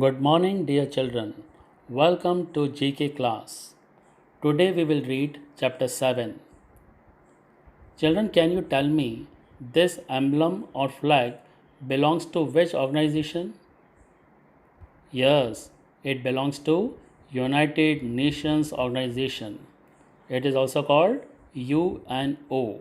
Good morning, dear children. Welcome to GK class. Today we will read chapter 7. Children, can you tell me this emblem or flag belongs to which organization? Yes, it belongs to United Nations Organization. It is also called UNO.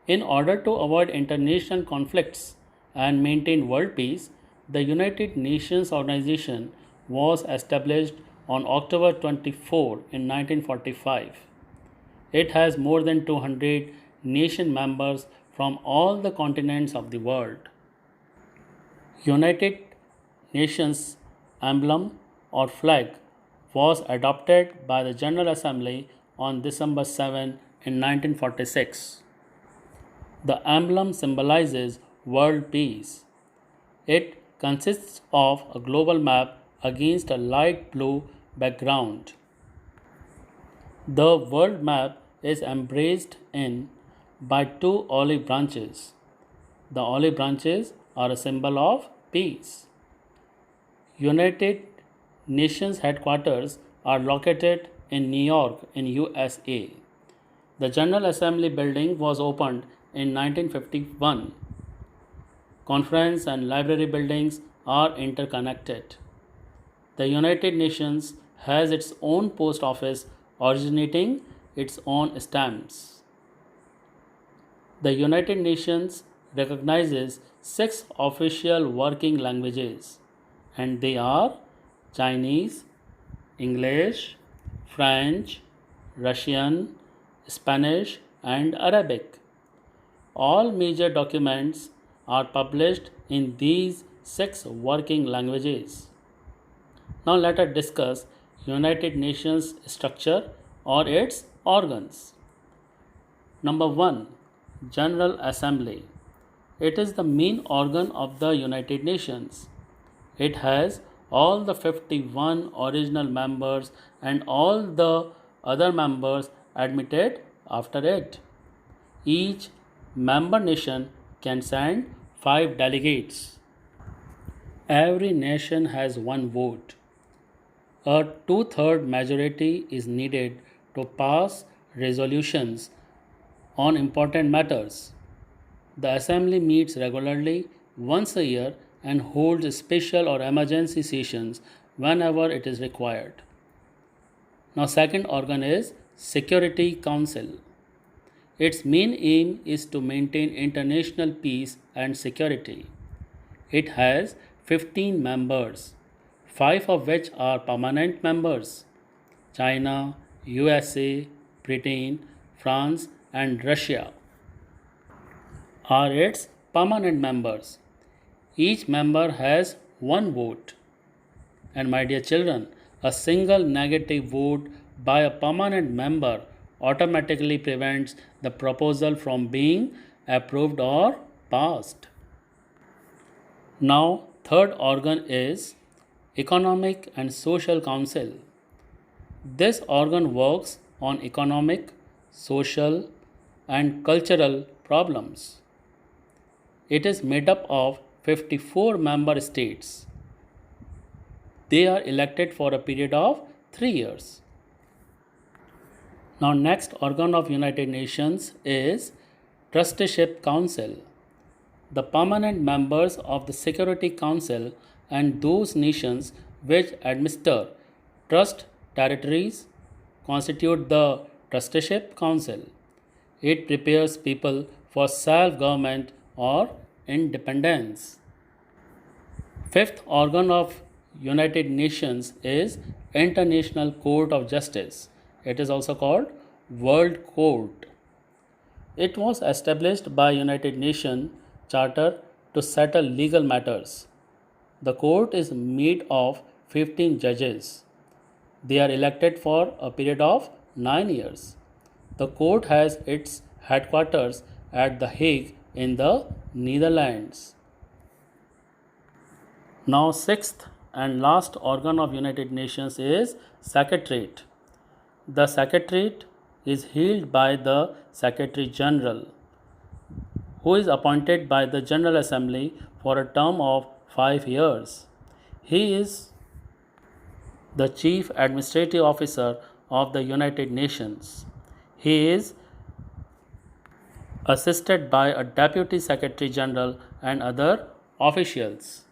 In order to avoid international conflicts and maintain world peace, the United Nations Organization was established on October 24 in 1945. It has more than 200 nation members from all the continents of the world. United Nations emblem or flag was adopted by the General Assembly on December 7 in 1946. The emblem symbolizes world peace. It consists of a global map against a light blue background. The world map is embraced in by two olive branches. The olive branches are a symbol of peace. United Nations headquarters are located in New York in USA. The General Assembly building was opened in 1951. Conference and library buildings are interconnected. The United Nations has its own post office originating its own stamps. The United Nations recognizes six official working languages, and they are Chinese, English, French, Russian, Spanish, and Arabic. All major documents are published in these six working languages. Now let us discuss United Nations structure or its organs. Number 1. General Assembly. It is the main organ of the United Nations. It has all the 51 original members and all the other members admitted after it. Each member nation can send 5 delegates. Every nation has one vote. A two-third majority is needed to pass resolutions on important matters. The Assembly meets regularly once a year and holds special or emergency sessions whenever it is required. Now, second organ is Security Council. Its main aim is to maintain international peace and security. It has 15 members, 5 of which are permanent members: China, USA, Britain, France, and Russia are its permanent members. Each member has one vote. And my dear children, a single negative vote by a permanent member automatically prevents the proposal from being approved or passed. Now, third organ is Economic and Social Council. This organ works on economic, social, and cultural problems. It is made up of 54 member states. They are elected for a period of 3 years. Now, next organ of United Nations is Trusteeship Council. The permanent members of the Security Council and those nations which administer trust territories constitute the Trusteeship Council. It prepares people for self-government or independence. Fifth organ of United Nations is International Court of Justice. It is also called World Court. It was established by United Nations Charter to settle legal matters. The court is made of 15 judges. They are elected for a period of 9 years. The court has its headquarters at The Hague in the Netherlands. Now, sixth and last organ of United Nations is Secretariat. The Secretariat is held by the Secretary General, who is appointed by the General Assembly for a term of 5 years. He is the Chief Administrative Officer of the United Nations. He is assisted by a Deputy Secretary General and other officials.